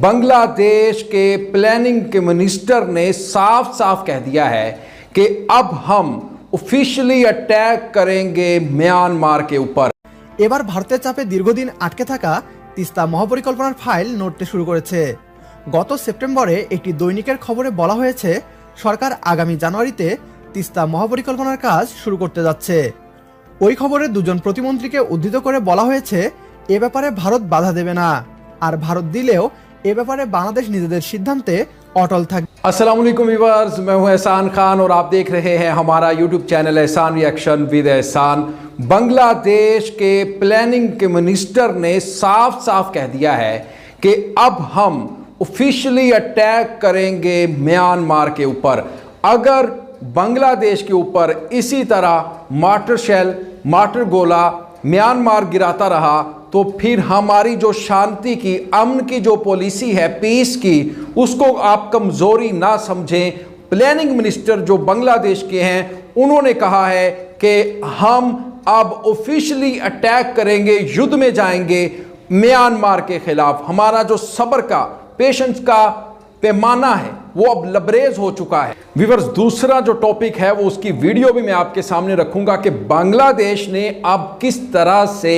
बांग्लादेश के प्लानिंग के मिनिस्टर ने साफ साफ कह दिया है कि अब हम ऑफिशियली अटैक करेंगे म्यांमार के ऊपर। এবার ভারতের চাপে দীর্ঘদিন আটকে থাকা তিস্তা মহাপরিকল্পনার ফাইল নড়তে শুরু করেছে। গত সেপ্টেম্বরে একটি দৈনিকের খবরে বলা হয়েছে সরকার আগামী জানুয়ারিতে তিস্তা মহাপরিকল্পনার কাজ শুরু করতে যাচ্ছে। ওই খবরে দুজন প্রতিমন্ত্রীকে উদ্ধৃত করে বলা হয়েছে এ ব্যাপারে ভারত বাধা দেবে না, আর ভারত দিলেও এ ব্যাপারে বাংলাদেশ নিজেদের সিদ্ধান্তে অটল থাকবে। अस्सलाम वालेकुम व्यूअर्स, मैं हूं एहसान खान और आप देख रहे हैं हमारा यूट्यूब चैनल एहसान रिएक्शन विद एहसान। बांग्लादेश के प्लानिंग के मिनिस्टर ने साफ साफ कह दिया है कि अब हम ऑफिशियली अटैक करेंगे म्यांमार के ऊपर। अगर बांग्लादेश के ऊपर इसी तरह मार्टर शेल, मार्टर गोला म्यांमार गिराता रहा तो फिर हमारी जो शांति की, अमन की जो पॉलिसी है, पीस की, उसको आप कमज़ोरी ना समझें। प्लानिंग मिनिस्टर जो बांग्लादेश के हैं उन्होंने कहा है कि हम अब ऑफिशियली अटैक करेंगे, युद्ध में जाएंगे म्यांमार के खिलाफ। हमारा जो सब्र का, पेशेंस का पैमाना है वो अब लबरेज हो चुका है। व्यूअर्स, दूसरा जो टॉपिक है वो उसकी वीडियो भी मैं आपके सामने रखूंगा कि बांग्लादेश ने अब किस तरह से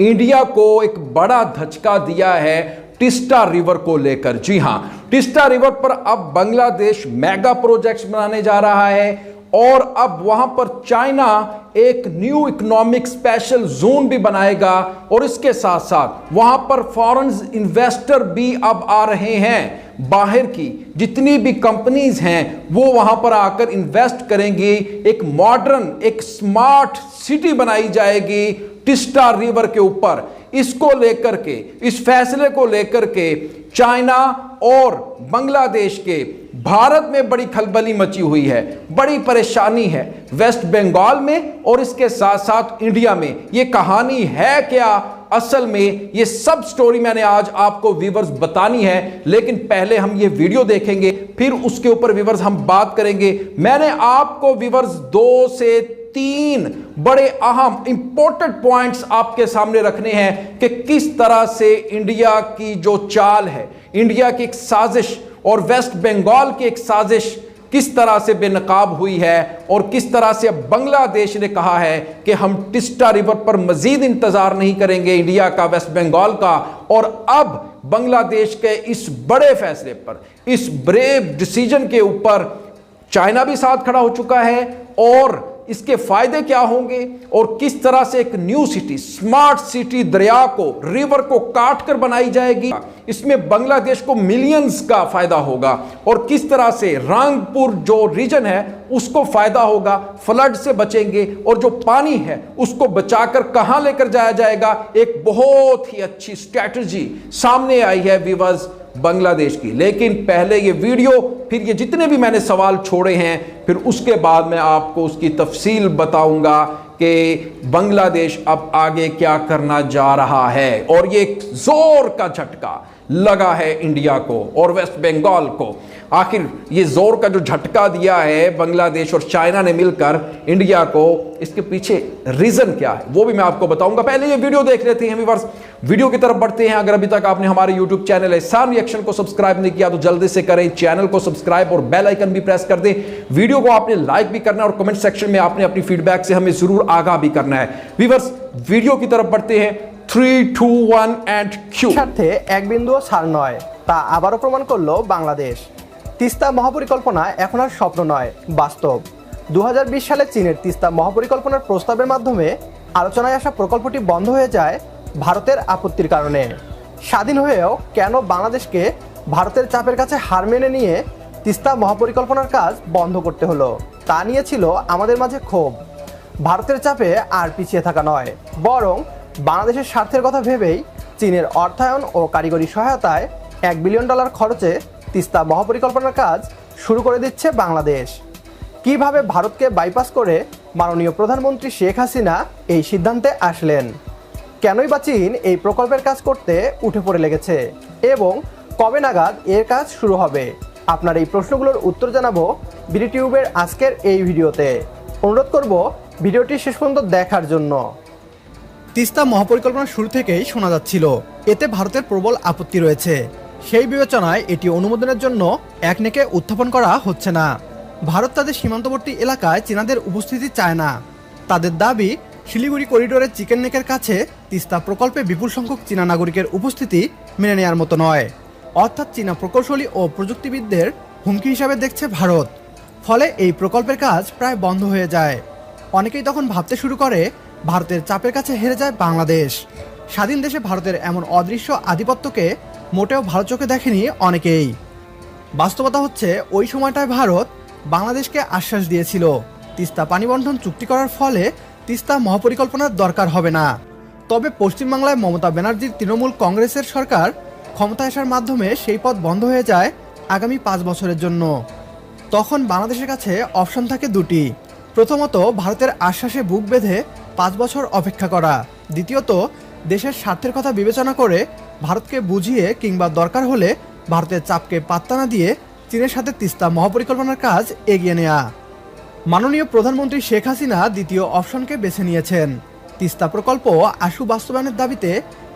इंडिया को एक बड़ा धचका दिया है टिस्टा रिवर को लेकर। जी हां, टिस्टा रिवर पर अब बांग्लादेश मेगा प्रोजेक्ट्स बनाने जा रहा है और अब वहां पर चाइना एक न्यू इकोनॉमिक स्पेशल जोन भी बनाएगा और इसके साथ साथ वहां पर फॉरेन इन्वेस्टर भी अब आ रहे हैं। बाहर की जितनी भी कंपनीज हैं वो वहां पर आकर इन्वेस्ट करेंगी। एक मॉडर्न, एक स्मार्ट सिटी बनाई जाएगी टिस्टा रिवर के ऊपर। इसको लेकर के, इस फैसले को लेकर के चाइना और बांग्लादेश के भारत में बड़ी खलबली मची हुई है, बड़ी परेशानी है वेस्ट बंगाल में और इसके साथ साथ इंडिया में। ये कहानी है क्या असल में, ये सब स्टोरी मैंने आज आपको व्यूअर्स बतानी है। लेकिन पहले हम ये वीडियो देखेंगे, फिर उसके ऊपर व्यूअर्स हम बात करेंगे। मैंने आपको व्यूअर्स 2 से 3 बड़े अहम इंपॉर्टेंट पॉइंट्स आपके सामने रखने हैं कि किस तरह से इंडिया की जो चाल है, इंडिया की एक साजिश और वेस्ट बंगाल की एक साजिश किस तरह से बेनकाब हुई है और किस तरह से अब बांग्लादेश ने कहा है कि हम टिस्टा रिवर पर मजीद इंतजार नहीं करेंगे इंडिया का, वेस्ट बंगाल का। और अब बांग्लादेश के इस बड़े फैसले पर, इस ब्रेव डिसीजन के ऊपर चाइना भी साथ खड़ा हो चुका है और इसके फायदे क्या होंगे और किस तरह से एक न्यू सिटी, स्मार्ट सिटी दरिया को, रिवर को काट कर बनाई जाएगी। इसमें बांग्लादेश को मिलियंस का फायदा होगा और किस तरह से रंगपुर जो रीजन है उसको फायदा होगा, फ्लड से बचेंगे और जो पानी है उसको बचाकर कहां लेकर जाया जाएगा। एक बहुत ही अच्छी स्ट्रैटेजी सामने आई है व्यूअर्स बांग्लादेश की। लेकिन पहले ये वीडियो, फिर ये जितने भी मैंने सवाल छोड़े हैं, फिर उसके बाद मैं आपको उसकी तफसील बताऊंगा कि बांग्लादेश अब आगे क्या करना जा रहा है। और ये एक जोर का झटका लगा है इंडिया को और वेस्ट बंगाल को। आखिर ये जोर का जो झटका दिया है बांग्लादेश और चाइना ने मिलकर इंडिया को, इसके पीछे रीजन क्या है वो भी मैं आपको बताऊंगा। पहले ये वीडियो देख लेते हैं व्यूअर्स, वीडियो की तरफ बढ़ते हैं। अगर अभी तक आपने हमारे यूट्यूब चैनल एहसान रिएक्शन को सब्सक्राइब नहीं किया तो जल्दी से करें, चैनल को सब्सक्राइब और बेल आइकन भी प्रेस कर दें। वीडियो को आपने लाइक भी करना है और कमेंट सेक्शन में आपने अपनी फीडबैक से हमें जरूर आगाह भी करना है। व्यूअर्स, वीडियो की तरफ बढ़ते हैं। 3, 2, 1 and Q। স্বার্থে এক বিন্দুও ছাড় নয়, তা আবারও প্রমাণ করলো বাংলাদেশ। তিস্তা মহাপরিকল্পনা এখন আর স্বপ্ন নয়, বাস্তব। 2020 সালে চীনের তিস্তা মহাপরিকল্পনার প্রস্তাবের মাধ্যমে আলোচনায় আসা প্রকল্পটি বন্ধ হয়ে যায় ভারতের আপত্তির কারণে। স্বাধীন হয়েও কেন বাংলাদেশকে ভারতের চাপের কাছে হার মেনে নিয়ে তিস্তা মহাপরিকল্পনার কাজ বন্ধ করতে হলো, তা নিয়ে ছিল আমাদের মাঝে ক্ষোভ। ভারতের চাপে আর পিছিয়ে থাকা নয়, বরং বাংলাদেশের স্বার্থের কথা ভেবেই চীনের অর্থায়ন ও কারিগরি সহায়তায় $1 বিলিয়ন খরচে তিস্তা মহাপরিকল্পনার কাজ শুরু করে দিচ্ছে বাংলাদেশ। কিভাবে ভারতকে বাইপাস করে মাননীয় প্রধানমন্ত্রী শেখ হাসিনা এই সিদ্ধান্তে আসলেন, কেনই বা চীন এই প্রকল্পের কাজ করতে উঠে পড়ে লেগেছে এবং কবে নাগাদ এর কাজ শুরু হবে, আপনার এই প্রশ্নগুলোর উত্তর জানাবো বিডিটিউবের আজকের এই ভিডিওতে। অনুরোধ করব ভিডিওটি শেষ পর্যন্ত দেখার জন্য। তিস্তা মহাপরিকল্পনা শুরু থেকেই শোনা যাচ্ছিল এতে ভারতের প্রবল আপত্তি রয়েছে। সেই বিবেচনায় এটি অনুমোদনের জন্য একনেকে উত্থাপন করা হচ্ছে না। ভারত তাদের সীমান্তবর্তী এলাকায় চীনাদের উপস্থিতি চায় না। তাদের দাবি, শিলিগুড়ি করিডোরের চিকেন নেকের কাছে তিস্তা প্রকল্পে বিপুল সংখ্যক চীনা নাগরিকের উপস্থিতি মেনে নেওয়ার মতো নয়। অর্থাৎ চীনা প্রকৌশলী ও প্রযুক্তিবিদদের হুমকি হিসাবে দেখছে ভারত। ফলে এই প্রকল্পের কাজ প্রায় বন্ধ হয়ে যায়। অনেকেই তখন ভাবতে শুরু করে ভারতের চাপের কাছে হেরে যায় বাংলাদেশ। স্বাধীন দেশে ভারতের এমন অদৃশ্য আধিপত্যকে মোটেও ভালো চোখে দেখেনি অনেকেই। বাস্তবতা হচ্ছে ওই সময়টায় ভারত বাংলাদেশকে আশ্বাস দিয়েছিল তিস্তা পানিবণ্টন চুক্তি করার ফলে তিস্তা মহাপরিকল্পনার দরকার হবে না। তবে পশ্চিমবাংলায় মমতা ব্যানার্জির তৃণমূল কংগ্রেসের সরকার ক্ষমতায় আসার মাধ্যমে সেই পথ বন্ধ হয়ে যায় আগামী 5 বছরের জন্য। তখন বাংলাদেশের কাছে অপশন থাকে দুটি। প্রথমত, ভারতের আশ্বাসে বুক বেঁধে 5 বছর অপেক্ষা করা। দ্বিতীয়ত, দেশের স্বার্থের কথা বিবেচনা করে ভারতকে বুঝিয়ে কিংবা দরকার হলে ভারতের চাপকে পাত্তা না দিয়ে চীনের সাথে তিস্তা মহাপরিকল্পনার কাজ এগিয়ে নেওয়া। মাননীয় প্রধানমন্ত্রী শেখ হাসিনা দ্বিতীয় অপশনকে বেছে নিয়েছেন। তিস্তা প্রকল্প আশু বাস্তবায়নের দাবিতে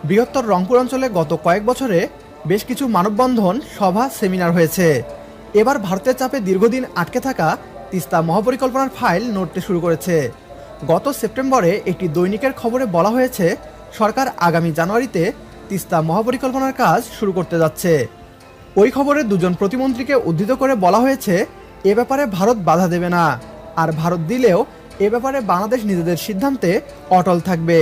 বৃহত্তর রংপুর অঞ্চলে গত কয়েক বছরে বেশ কিছু মানববন্ধন, সভা, সেমিনার হয়েছে। এবার ভারতের চাপে দীর্ঘদিন আটকে থাকা তিস্তা মহাপরিকল্পনার ফাইল নড়তে শুরু করেছে। গত সেপ্টেম্বরে একটি দৈনিকের খবরে বলা হয়েছে সরকার আগামী জানুয়ারিতে তিস্তা মহাপরিকল্পনার কাজ শুরু করতে যাচ্ছে। ওই খবরে দুজন প্রতিমন্ত্রীকে উদ্ধৃত করে বলা হয়েছে এ ব্যাপারে ভারত বাধা দেবে না, আর ভারত দিলেও এ ব্যাপারে বাংলাদেশ নিজেদের সিদ্ধান্তে অটল থাকবে।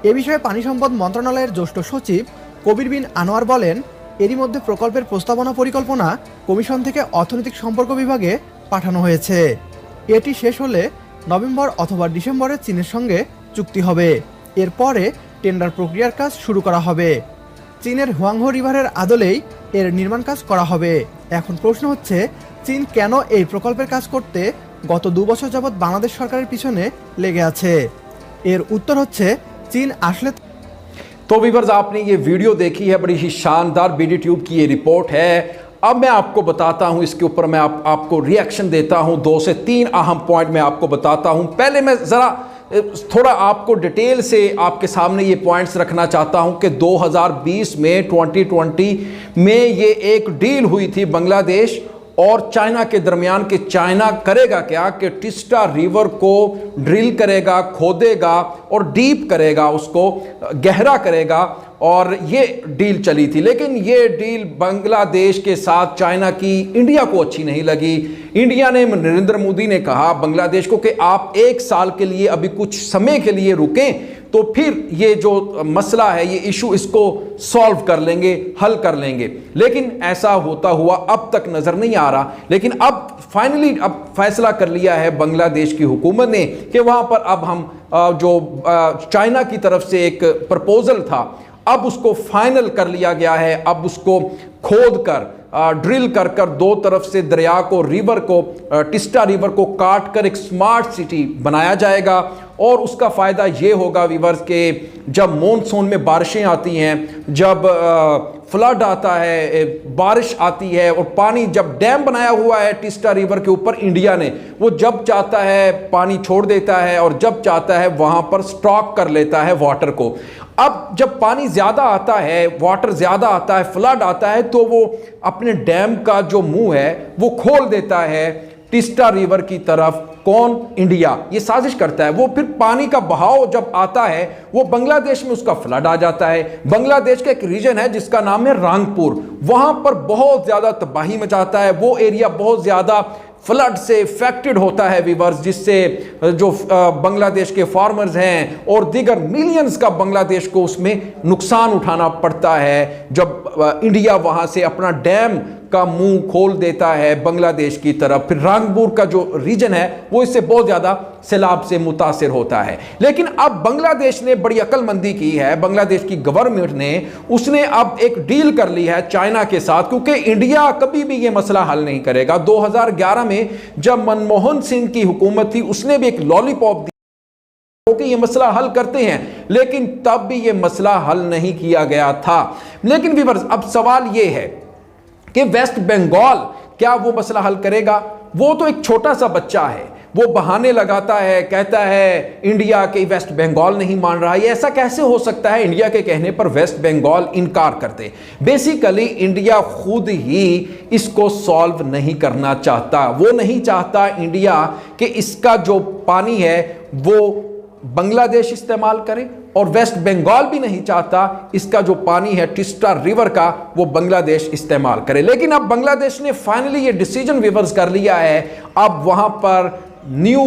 এ বিষয়ে পানি সম্পদ মন্ত্রণালয়ের জ্যেষ্ঠ সচিব কবির বিন আনোয়ার বলেন, এরই মধ্যে প্রকল্পের প্রস্তাবনা পরিকল্পনা কমিশন থেকে অর্থনৈতিক সম্পর্ক বিভাগে পাঠানো হয়েছে। এটি শেষ হলে নভেম্বর অথবা ডিসেম্বরে চীনের সঙ্গে চুক্তি হবে। এরপরে টেন্ডার প্রক্রিয়ার কাজ শুরু করা হবে। চীনের হুয়াংহো রিভারের আদলেই এর নির্মাণ কাজ করা হবে। এখন প্রশ্ন হচ্ছে, চীন কেন এই প্রকল্পের কাজ করতে গত 2 বছর যাবৎ বাংলাদেশ সরকারের পিছনে লেগে আছে? এর উত্তর হচ্ছে, চীন আসলে। तो व्यूअर्स, आपने ये वीडियो देखी है, बड़ी ही शानदार बीडी ट्यूब की ये रिपोर्ट है। अब मैं आपको बताता हूं, इसके ऊपर मैं आपको रिएक्शन देता हूं। 2 से 3 अहम पॉइंट मैं आपको बताता हूं। पहले मैं ज़रा थोड़ा आपको डिटेल से आपके सामने ये पॉइंट्स रखना चाहता हूं कि 2020 में 2020 में ये एक डील हुई थी बांग्लादेश और चाइना के दरमियान कि चाइना करेगा क्या कि टिस्टा रिवर को ड्रिल करेगा, खोदेगा और डीप करेगा, उसको गहरा करेगा, और ये डील चली थी। लेकिन ये डील बांग्लादेश के साथ चाइना की इंडिया को अच्छी नहीं लगी। इंडिया ने, नरेंद्र मोदी ने कहा बांग्लादेश को कि आप 1 साल के लिए अभी कुछ समय के लिए रुकें, तो फिर ये जो मसला है, ये इशू, इसको सॉल्व कर लेंगे, हल कर लेंगे। लेकिन ऐसा होता हुआ अब तक नजर नहीं आ रहा। लेकिन अब फाइनली अब फैसला कर लिया है बांग्लादेश की हुकूमत ने कि वहां पर अब हम जो चाइना की तरफ से एक प्रपोजल था, अब उसको फाइनल कर लिया गया है। अब उसको खोद कर, ड्रिल कर कर 2 तरफ से दरिया को, रिवर को, टिस्टा रिवर को काट कर एक स्मार्ट सिटी बनाया जाएगा। और उसका फ़ायदा ये होगा व्यूअर्स के जब मॉनसून में बारिशें आती हैं, जब फ्लड आता है, बारिश आती है, और पानी जब डैम बनाया हुआ है टिस्टा रिवर के ऊपर इंडिया ने, वो जब चाहता है पानी छोड़ देता है और जब चाहता है वहाँ पर स्टॉक कर लेता है वाटर को। अब जब पानी ज़्यादा आता है, वाटर ज़्यादा आता है, फ्लड आता है, तो वो अपने डैम का जो मुंह है वो खोल देता है टिस्टा रिवर की तरफ। कौन? इंडिया। ये साजिश करता है। वो फिर पानी का बहाव जब आता है, वो बांग्लादेश में उसका फ्लड आ जाता है। बांग्लादेश का एक रीजन है जिसका नाम है रांगपुर, वहां पर बहुत ज्यादा तबाही मचाता है। वो एरिया बहुत ज्यादा फ्लड से इफेक्टेड होता है व्यूअर्स, जिससे जो बांग्लादेश के फार्मर्स हैं और दीगर मिलियंस का बांग्लादेश को उसमें नुकसान उठाना पड़ता है जब इंडिया वहां से अपना डैम का मुंह खोल देता है बांग्लादेश की तरफ। फिर रांगपुर का जो रीजन है वो इससे बहुत ज़्यादा सैलाब से मुतासिर होता है। लेकिन अब बांग्लादेश ने बड़ी अक्लमंदी की है, बांग्लादेश की गवर्नमेंट ने, उसने अब एक डील कर ली है चाइना के साथ, क्योंकि इंडिया कभी भी ये मसला हल नहीं करेगा। 2011 में जब मनमोहन सिंह की हुकूमत थी, उसने भी एक लॉलीपॉप दी कि ये मसला हल करते हैं, लेकिन तब भी ये मसला हल नहीं किया गया था। लेकिन व्यूअर्स, अब सवाल ये है कि वेस्ट बंगाल क्या वो मसला हल करेगा? वो तो एक छोटा सा बच्चा है, वो बहाने लगाता है, कहता है इंडिया के वेस्ट बंगाल नहीं मान रहा। ये ऐसा कैसे हो सकता है? इंडिया के कहने पर वेस्ट बंगाल इनकार करते। बेसिकली इंडिया खुद ही इसको सॉल्व नहीं करना चाहता। वो नहीं चाहता इंडिया कि इसका जो पानी है वो बांग्लादेश इस्तेमाल करे, और वेस्ट बंगाल भी नहीं चाहता इसका जो पानी है टिस्टा रिवर का वो बांग्लादेश इस्तेमाल करे। लेकिन अब बांग्लादेश ने फाइनली ये डिसीजन रिवर्स कर लिया है। अब वहां पर न्यू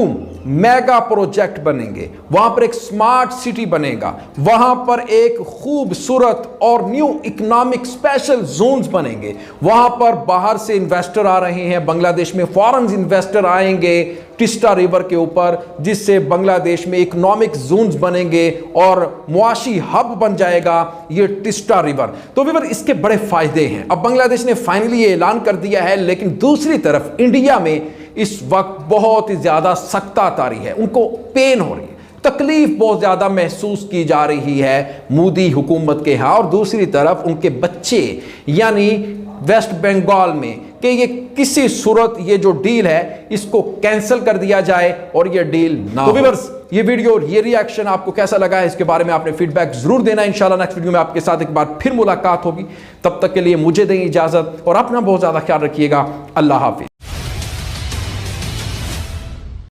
मेगा प्रोजेक्ट बनेंगे, वहां पर एक स्मार्ट सिटी बनेगा, वहां पर एक खूबसूरत और न्यू इकोनॉमिक स्पेशल जोन्स बनेंगे। वहां पर बाहर से इन्वेस्टर आ रहे हैं, बांग्लादेश में फॉरेन इन्वेस्टर आएंगे टिस्टा रिवर के ऊपर, जिससे बांग्लादेश में इकोनॉमिक जोन्स बनेंगे और मुआशी हब बन जाएगा ये टिस्टा रिवर। तो विवर इसके बड़े फायदे हैं। अब बांग्लादेश ने फाइनली ये ऐलान कर दिया है, लेकिन दूसरी तरफ इंडिया में इस वक्त बहुत ही ज्यादा सख्तातारी है, उनको पेन हो रही है, तकलीफ बहुत ज्यादा महसूस की जा रही है मोदी हुकूमत के यहाँ। और दूसरी तरफ उनके बच्चे यानी वेस्ट बंगाल में कि ये किसी सूरत ये जो डील है इसको कैंसिल कर दिया जाए और ये डील ना हो। व्यूअर्स, ये वीडियो ये रिएक्शन आपको कैसा लगा है इसके बारे में आपने फीडबैक जरूर देना। इंशाल्लाह नेक्स्ट वीडियो में आपके साथ एक बार फिर मुलाकात होगी। तब तक के लिए मुझे दें इजाजत और अपना बहुत ज्यादा ख्याल रखिएगा। अल्लाह हाफिज।